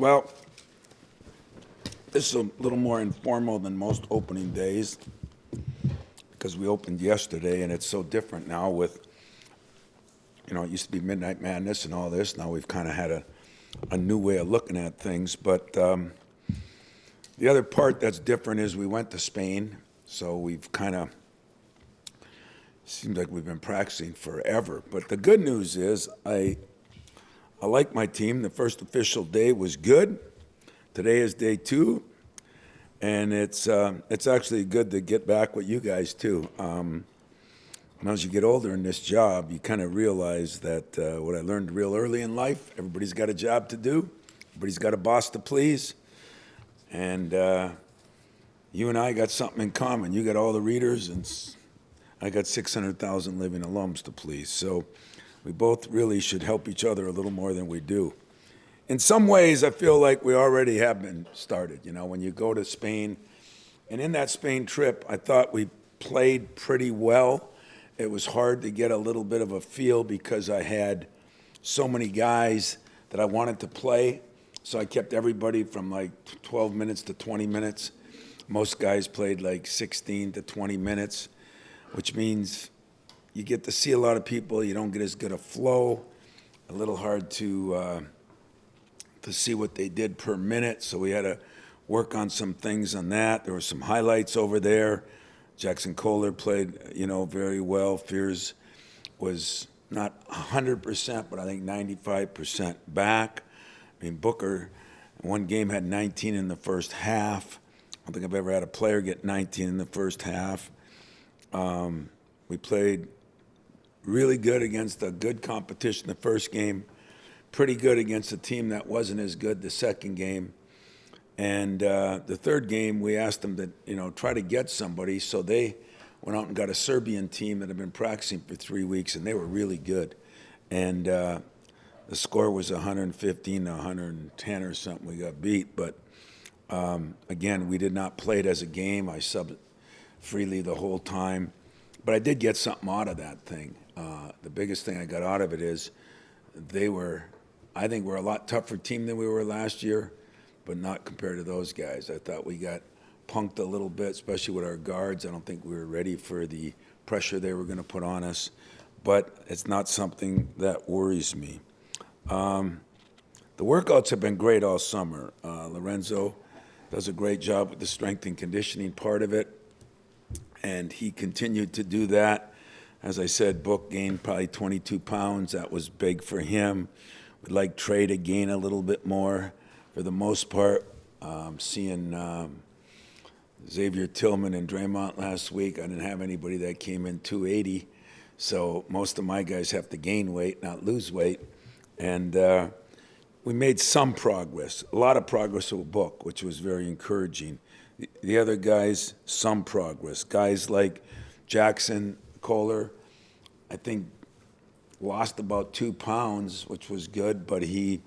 Well, this is a little more informal than most opening days because we opened yesterday, and it's so different now with, it used to be Midnight Madness and all this. Now we've kind of had a new way of looking at things. But the other part that's different is we went to Spain, so we've kind of, seems like we've been practicing forever. But the good news is I like my team. The first official day was good. Today is day 2, and it's actually good to get back with you guys too. As you get older in this job, you kind of realize that what I learned real early in life: everybody's got a job to do, everybody's got a boss to please, and you and I got something in common. You got all the readers, and I got 600,000 living alums to please. So we both really should help each other a little more than we do. In some ways, I feel like we already have been started. When you go to Spain, and in that Spain trip, I thought we played pretty well. It was hard to get a little bit of a feel because I had so many guys that I wanted to play. So I kept everybody from like 12 minutes to 20 minutes. Most guys played like 16 to 20 minutes, which means you get to see a lot of people. You don't get as good a flow. A little hard to see what they did per minute. So we had to work on some things on that. There were some highlights over there. Jackson Kohler played, very well. Fears was not 100%, but I think 95% back. Booker, one game had 19 in the first half. I don't think I've ever had a player get 19 in the first half. We played really good against a good competition the first game, pretty good against a team that wasn't as good the second game. And the third game, we asked them to, try to get somebody. So they went out and got a Serbian team that had been practicing for 3 weeks, and they were really good. And the score was 115 to 110 or something. We got beat. But, again, we did not play it as a game. I subbed freely the whole time. But I did get something out of that thing. The biggest thing I got out of it is I think we're a lot tougher team than we were last year, but not compared to those guys. I thought we got punked a little bit, especially with our guards. I don't think we were ready for the pressure they were going to put on us, but it's not something that worries me. The workouts have been great all summer. Lorenzo does a great job with the strength and conditioning part of it, and he continued to do that. As I said, Book gained probably 22 pounds. That was big for him. We'd like Trey to gain a little bit more. For the most part, seeing Xavier Tillman and Draymond last week, I didn't have anybody that came in 280. So most of my guys have to gain weight, not lose weight. And we made some progress, a lot of progress with Book, which was very encouraging. The other guys, some progress. Guys like Jackson Kohler, I think, lost about 2 pounds, which was good, but he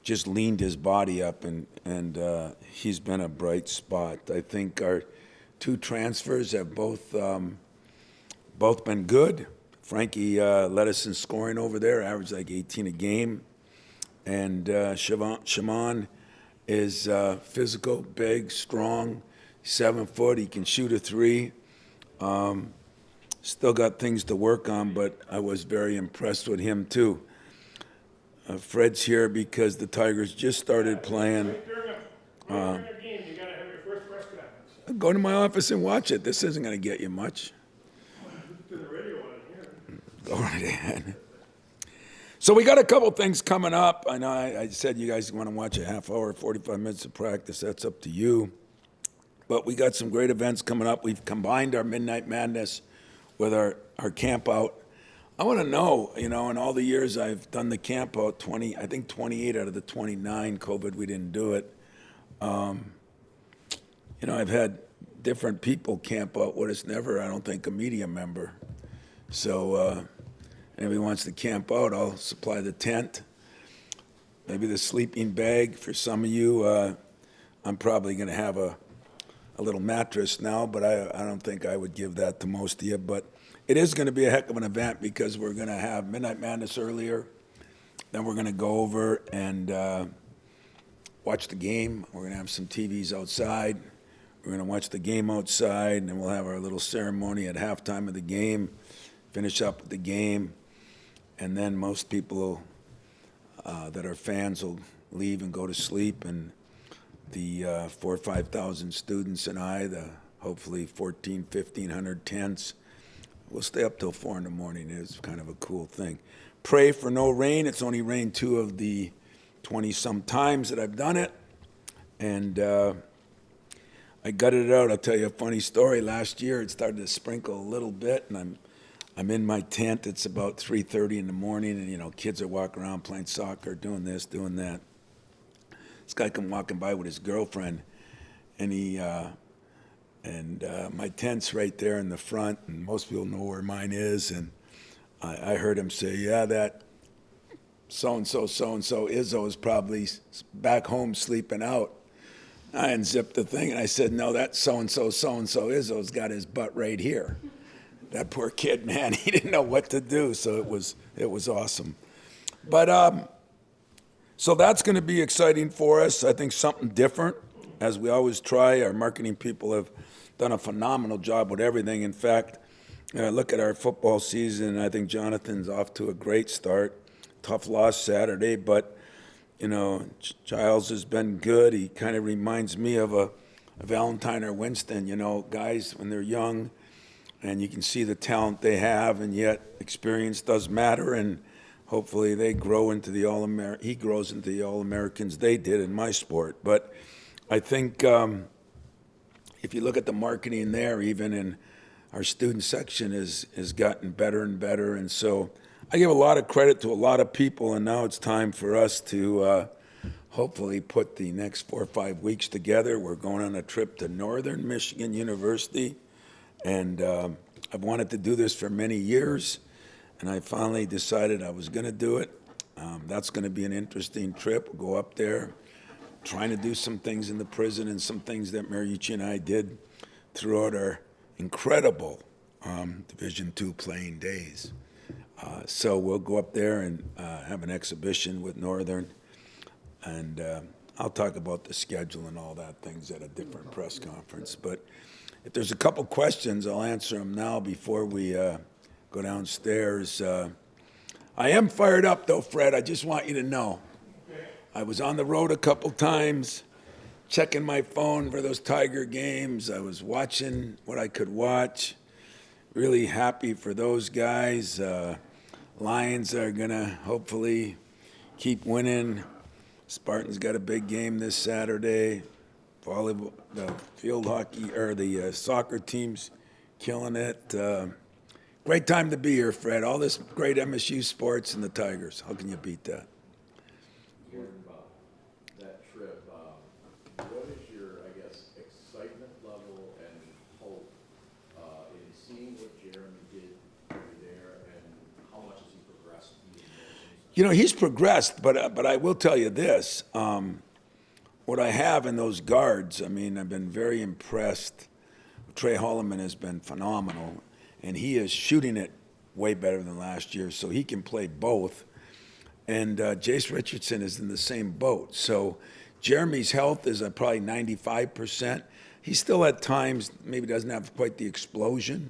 just leaned his body up, and he's been a bright spot. I think our 2 transfers have both been good. Frankie led us in scoring over there, averaged like 18 a game. And Shimon is physical, big, strong, 7 foot. He can shoot a 3. Still got things to work on, but I was very impressed with him too. Fred's here because the Tigers just started playing. During a game, you got to have your first press conference. Go to my office and watch it. This isn't going to get you much. To the radio on here. Go right ahead. So we got a couple things coming up. I know I said you guys want to watch a half hour, 45 minutes of practice. That's up to you. But we got some great events coming up. We've combined our Midnight Madness with our camp out. I want to know, in all the years I've done the camp out, I think 28 out of the 29, COVID, we didn't do it. I've had different people camp out with us, never, I don't think, a media member. So anybody wants to camp out, I'll supply the tent, maybe the sleeping bag for some of you. I'm probably going to have a little mattress now, but I don't think I would give that to most of you. But it is going to be a heck of an event because we're going to have Midnight Madness earlier. Then we're going to go over and watch the game. We're going to have some TVs outside. We're going to watch the game outside, and then we'll have our little ceremony at halftime of the game, finish up with the game, and then most people that are fans will leave and go to sleep, and the 4,000 or 5,000 students and I, the hopefully 1,500 tents, we'll stay up till 4 in the morning. It's kind of a cool thing. Pray for no rain. It's only rained 2 of the 20-some times that I've done it, and I gutted it out. I'll tell you a funny story. Last year, it started to sprinkle a little bit, and I'm in my tent. It's about 3:30 in the morning, and kids are walking around playing soccer, doing this, doing that. This guy come walking by with his girlfriend, and my tent's right there in the front, and most people know where mine is, and I heard him say, "Yeah, that so-and-so Izzo is probably back home sleeping out." I unzipped the thing, and I said, "No, that so-and-so Izzo's got his butt right here." That poor kid, man, he didn't know what to do, so it was awesome. But so that's going to be exciting for us. I think something different, as we always try. Our marketing people have done a phenomenal job with everything. In fact, look at our football season. I think Jonathan's off to a great start. Tough loss Saturday, but Giles has been good. He kind of reminds me of a Valentine or Winston. Guys when they're young, and you can see the talent they have, and yet experience does matter. And hopefully they grow into the he grows into the All-Americans they did in my sport. But I think if you look at the marketing there, even in our student section has gotten better and better. And so I give a lot of credit to a lot of people, and now it's time for us to hopefully put the next 4 or 5 weeks together. We're going on a trip to Northern Michigan University, and I've wanted to do this for many years, and I finally decided I was going to do it. That's going to be an interesting trip. We'll go up there, trying to do some things in the prison and some things that Mariucci and I did throughout our incredible Division II playing days. So we'll go up there and have an exhibition with Northern, and I'll talk about the schedule and all that things at a different press conference. But if there's a couple questions, I'll answer them now before we go downstairs. I am fired up, though, Fred. I just want you to know. I was on the road a couple times, checking my phone for those Tiger games. I was watching what I could watch. Really happy for those guys. Lions are going to hopefully keep winning. Spartans got a big game this Saturday. Volleyball, the field hockey, or the soccer team's killing it. Great time to be here, Fred. All this great MSU sports and the Tigers. How can you beat that? Hearing about that trip, what is your, excitement level and hope in seeing what Jeremy did over there, and how much has he progressed? He's progressed, but I will tell you this. What I have in those guards, I've been very impressed. Trey Holloman has been phenomenal, and he is shooting it way better than last year, so he can play both. And Jace Richardson is in the same boat. So Jeremy's health is at probably 95%. He still at times maybe doesn't have quite the explosion,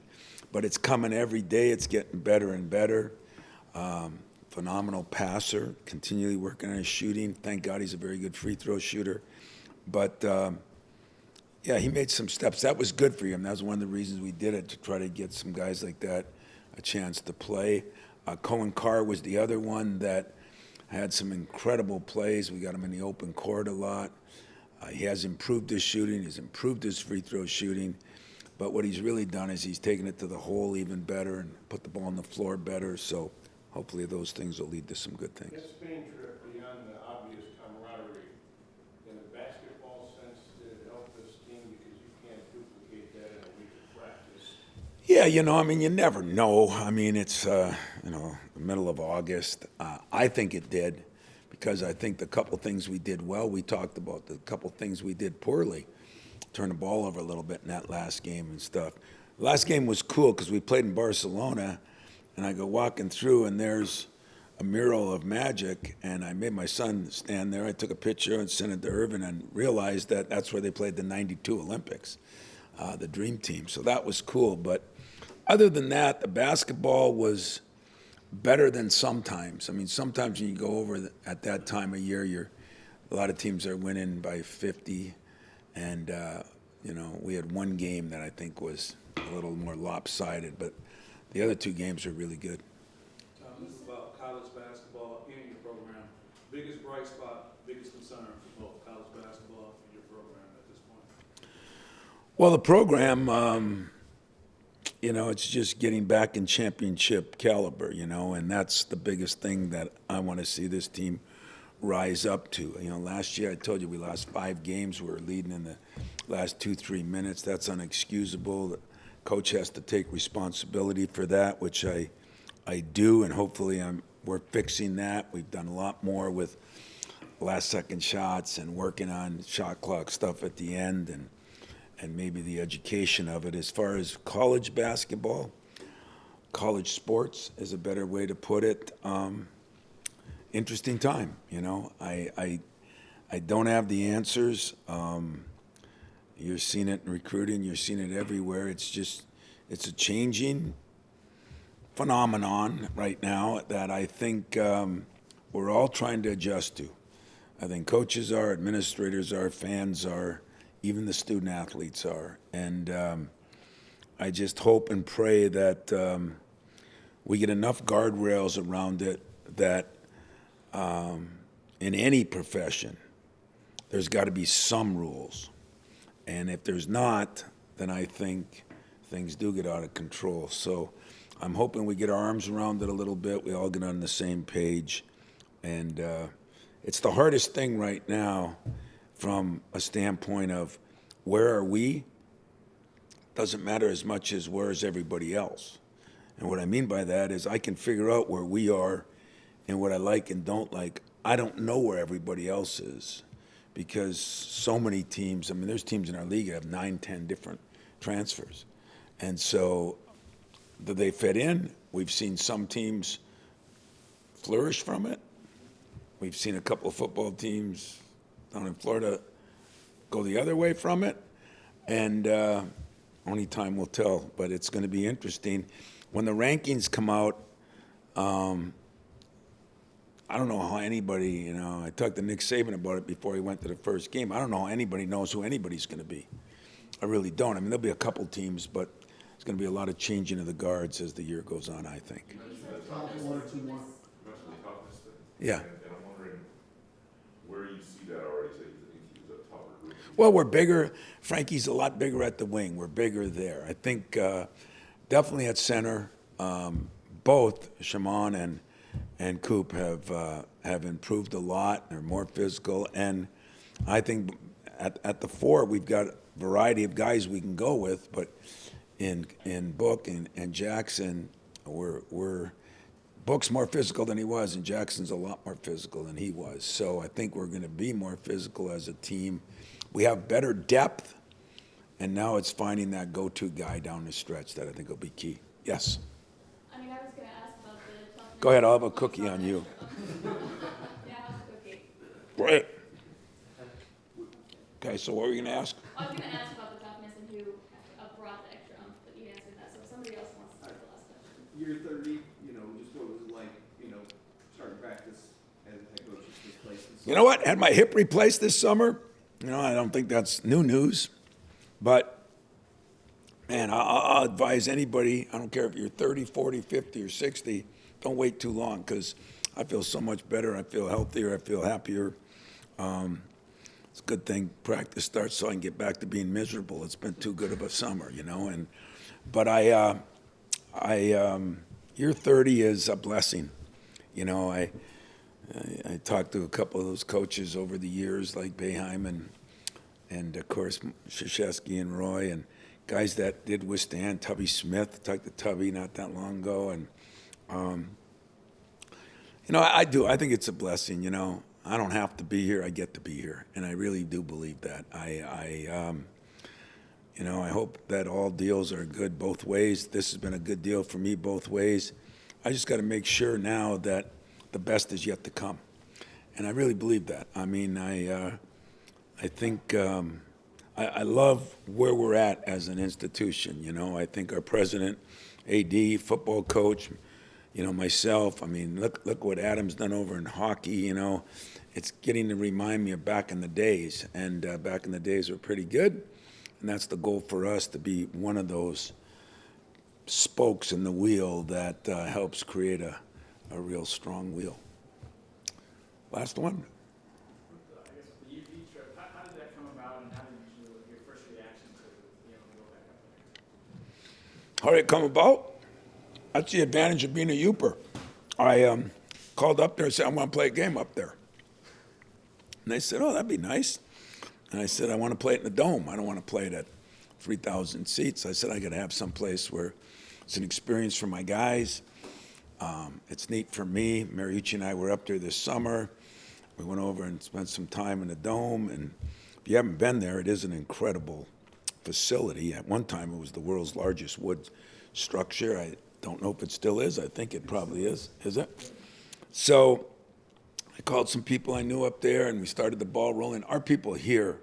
but it's coming every day. It's getting better and better. Phenomenal passer, continually working on his shooting. Thank God he's a very good free throw shooter. But yeah, he made some steps. That was good for him. That was one of the reasons we did it, to try to get some guys like that a chance to play. Cohen Carr was the other one that had some incredible plays. We got him in the open court a lot. He has improved his shooting. He's improved his free throw shooting. But what he's really done is he's taken it to the hole even better and put the ball on the floor better. So hopefully those things will lead to some good things. That Spain trip, beyond the obvious camaraderie, in the basketball sense, did it help this team because you can't duplicate that in a week of practice? Yeah, you never know. It's, the middle of August. I think it did, because I think the couple things we did well, we talked about. The couple things we did poorly, turned the ball over a little bit in that last game and stuff. The last game was cool because we played in Barcelona, and I go walking through, and there's a mural of magic, and I made my son stand there. I took a picture and sent it to Irvin and realized that that's where they played the '92 Olympics, the Dream Team. So that was cool. But other than that, the basketball was better than sometimes. I mean, sometimes when you go over at that time of year, a lot of teams are winning by 50, and we had one game that I think was a little more lopsided, but the other two games were really good. Tom, this is about college basketball in your program. Biggest bright spot, biggest concern for both college basketball and your program at this point? Well, the program, it's just getting back in championship caliber, and that's the biggest thing that I want to see this team rise up to. Last year I told you we lost 5 games. We were leading in the last 2-3 minutes. That's unexcusable. The coach has to take responsibility for that, which I do, and hopefully we're fixing that. We've done a lot more with last-second shots and working on shot clock stuff at the end and maybe the education of it. As far as college basketball, college sports is a better way to put it. Interesting time, I don't have the answers. You're seeing it in recruiting. You're seeing it everywhere. It's a changing phenomenon right now that I think we're all trying to adjust to. I think coaches are, administrators are, fans are, even the student athletes are. And I just hope and pray that we get enough guardrails around it that in any profession, there's got to be some rules. And if there's not, then I think things do get out of control. So I'm hoping we get our arms around it a little bit. We all get on the same page. And it's the hardest thing right now from a standpoint of where are we? Doesn't matter as much as where is everybody else. And what I mean by that is I can figure out where we are and what I like and don't like. I don't know where everybody else is because so many teams, there's teams in our league that have 9, 10 different transfers. And so do they fit in? We've seen some teams flourish from it. We've seen a couple of football teams down in Florida go the other way from it. And only time will tell, but it's going to be interesting. When the rankings come out, I don't know how anybody, I talked to Nick Saban about it before he went to the first game. I don't know how anybody knows who anybody's going to be. I really don't. There'll be a couple teams, but there's going to be a lot of changing of the guards as the year goes on, I think. Yeah. And I'm wondering where you see that already. So you think he's a tougher group? Well, we're bigger. Frankie's a lot bigger at the wing. We're bigger there. I think definitely at center, both Shimon and Coop have improved a lot. They're more physical. And I think at the 4, we've got a variety of guys we can go with. But in Book and Jackson, we're Book's more physical than he was, and Jackson's a lot more physical than he was. So I think we're going to be more physical as a team. We have better depth, and now it's finding that go-to guy down the stretch that I think will be key. Yes? I was going to ask about the toughness. Go ahead, I'll have a cookie on you. Yeah, how's the cookie? Great. Okay, so what were you going to ask? I was going to ask about the toughness and who brought the extra but you answered that. So if somebody else wants to start the last question. Year 30, just what was it like, starting practice as a head coach this place? You know what? Had my hip replaced this summer. I don't think that's new news. But, man, I'll advise anybody, I don't care if you're 30, 40, 50, or 60, don't wait too long because I feel so much better. I feel healthier. I feel happier. It's a good thing practice starts so I can get back to being miserable. It's been too good of a summer, But year 30 is a blessing. I talked to a couple of those coaches over the years, like Boeheim and of course Krzyzewski and Roy, and guys that did withstand. Tubby Smith, talked to Tubby not that long ago, and I do. I think it's a blessing. I don't have to be here. I get to be here, and I really do believe that. I hope that all deals are good both ways. This has been a good deal for me both ways. I just got to make sure now that the best is yet to come. And I really believe that. I mean, I think I love where we're at as an institution. You know, I think our president, AD, football coach, you know, myself. I mean, look what Adam's done over in hockey. You know, it's getting to remind me of back in the days, and back in the days were pretty good. And that's the goal for us, to be one of those spokes in the wheel that helps create a real strong wheel. Last one. I guess with the UP trip, how did that come about, and how did you, your first reaction to being able to go back up there? How did it come about? That's the advantage of being a Youper. I called up there and said, I want to play a game up there. And they said, oh, that'd be nice. And I said, I want to play it in the Dome. I don't want to play it at 3,000 seats. I said, I got to have some place where it's an experience for my guys. It's neat for me. Mariucci and I were up there this summer. We went over and spent some time in the Dome. And if you haven't been there, it is an incredible facility. At one time, it was the world's largest wood structure. I don't know if it still is. I think it probably is. Is it? So I called some people I knew up there, and we started the ball rolling. Our people here,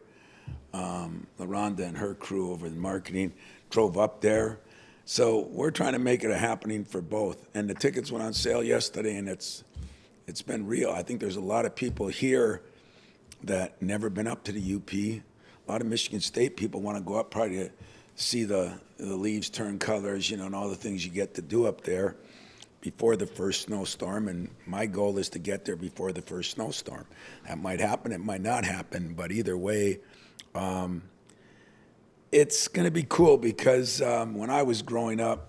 LaRonda and her crew over in marketing, drove up there. So we're trying to make it a happening for both. And the tickets went on sale yesterday, and it's been real. I think there's a lot of people here that never been up to the UP. A lot of Michigan State people want to go up probably to see the leaves turn colors, you know, and all the things you get to do up there before the first snowstorm. And my goal is to get there before the first snowstorm. That might happen, it might not happen, but either way, it's going to be cool because when I was growing up,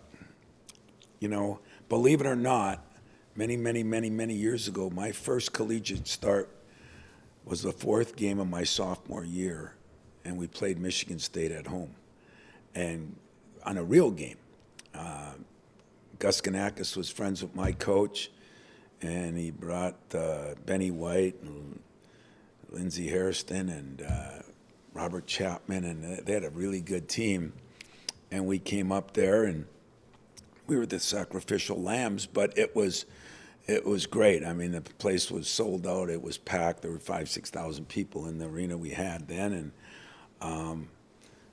you know, believe it or not, many years ago, my first collegiate start was the fourth game of my sophomore year, and we played Michigan State at home, and on a real game. Gus Ganakis was friends with my coach, and he brought Benny White and Lindsey Hairston and Robert Chapman, and they had a really good team. And we came up there, and we were the sacrificial lambs, but it was great. I mean, the place was sold out. It was packed. There were 5,000-6,000 people in the arena we had then, and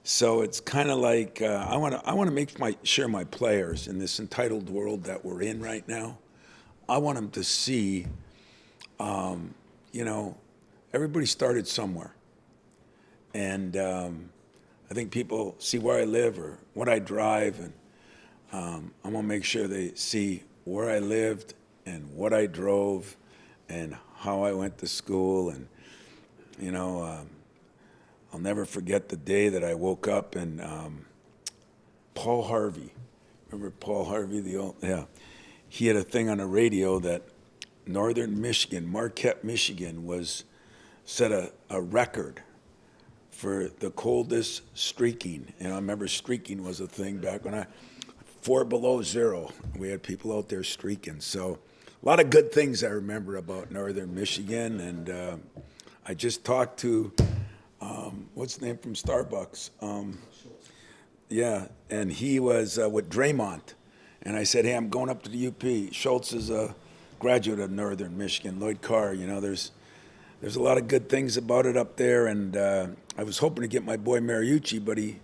so it's kind of like I want to share my players in this entitled world that we're in right now. I want them to see, you know, everybody started somewhere. And I think people see where I live or what I drive, and I'm going to make sure they see where I lived and what I drove and how I went to school. And, you know, I'll never forget the day that I woke up and Paul Harvey, remember Paul Harvey, he had a thing on the radio that northern Michigan, Marquette, Michigan, set a record for the coldest streaking. And I remember streaking was a thing back when 4 below zero. We had people out there streaking. So a lot of good things I remember about northern Michigan. And I just talked to, what's the name from Starbucks? Yeah, and he was with Draymond. And I said, hey, I'm going up to the UP. Schultz is a graduate of northern Michigan. Lloyd Carr, you know, there's a lot of good things about it up there, and I was hoping to get my boy Mariucci, but he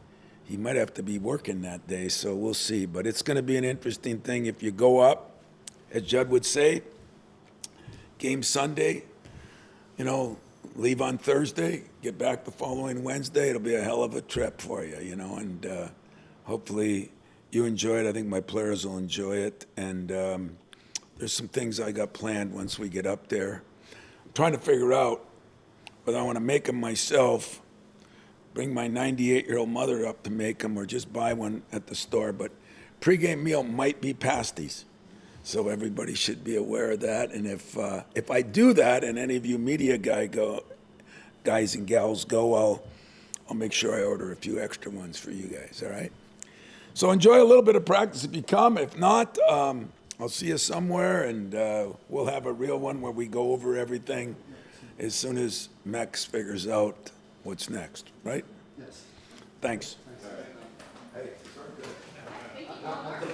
might have to be working that day, so we'll see. But it's going to be an interesting thing if you go up, as Judd would say, game Sunday, you know, leave on Thursday, get back the following Wednesday. It'll be a hell of a trip for you, you know, and hopefully you enjoy it. I think my players will enjoy it, and there's some things I got planned once we get up there. Trying to figure out whether I want to make them myself, bring my 98-year-old mother up to make them, or just buy one at the store. But pregame meal might be pasties, so everybody should be aware of that. And if I do that, and any of you media guys and gals go, I'll make sure I order a few extra ones for you guys. All right. So enjoy a little bit of practice if you come. If not, I'll see you somewhere, and we'll have a real one where we go over everything as soon as Mex figures out what's next, right? Yes. Thanks. Thank you.